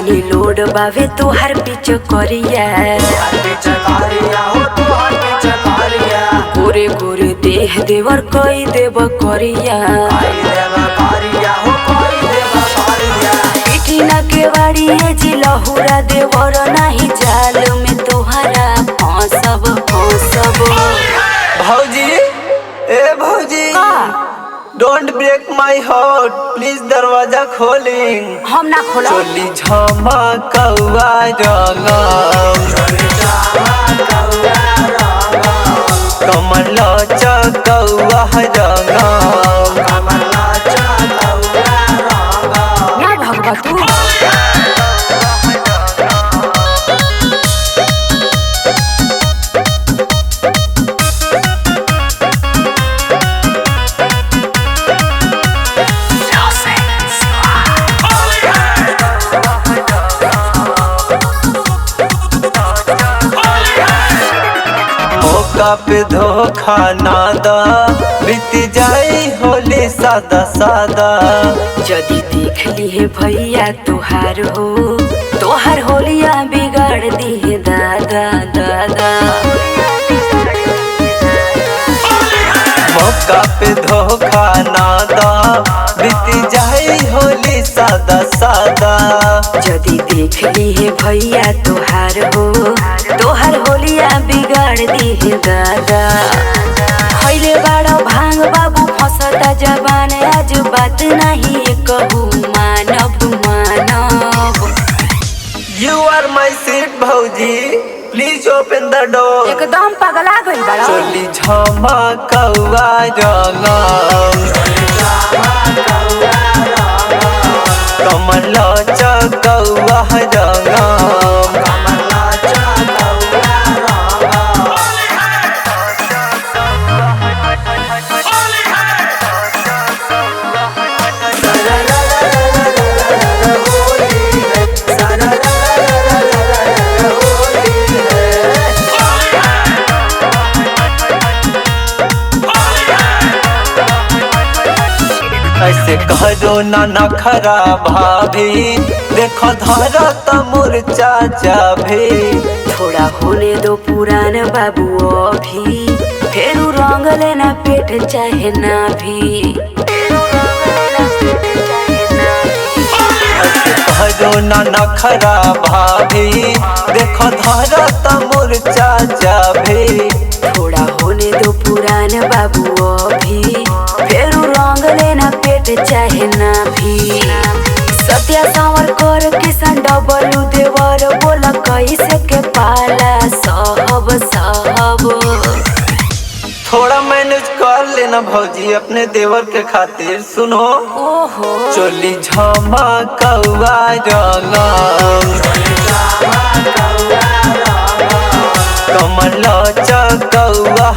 जवानी लोड बावे तोहर पीछे करिया गोरे गोरे देह देवर कई देव करिया पीठी न केवाड़ी जी लहुरा देवर नहीं जाल में तोहरा फंसब फंसब। भौजी ए भौजी don't break my heart please दरवाजा खोलिंग। हम ना खोला चोली झमकौआ कमल चकौआ ना भगवा तू मौका पे धोखा ना दा बीत जाई होली सादा सादा। जदी देख ली है भैया तुहार हो तोहर होलिया बिगाड़ दी है दादा दादा। मौका पे धोखा ना दा बीत जाई होली सादा सादा। जदी देख ली है भैया तुहार हो तोहर होलिया बिगाड़ दी है दादा। खैले बाड़ो भांग बाबू फंसता जबान आज बात नहीं कहू मानव मानव। You are my sweet भौजी प्लीज ओपन द डोर। एकदम पगला गई बड़ा चोली झमकौआ कमल चकौआ ऐसे करो ना नखरा भाभी देखो धरा तमुर चाचा भी। थोड़ा होने दो पुरान बाबू अभी फिर रंग लेना पेट चाहे ना भी। ऐसे करो ना नखरा भाभी देखो धरा तमुर चाचा भी। थोड़ा होने दो पुरान बाबू अभी फिर रंग लेना पेट चाहे ना भी। सत्या सांवर कर किसान डबलू देवर बोला कैसे के पाला सहब सहब। थोड़ा मैनेज कर लेना भौजी अपने देवर के खातिर। सुनो ओहो चोली झमकौआ कमल चकौआ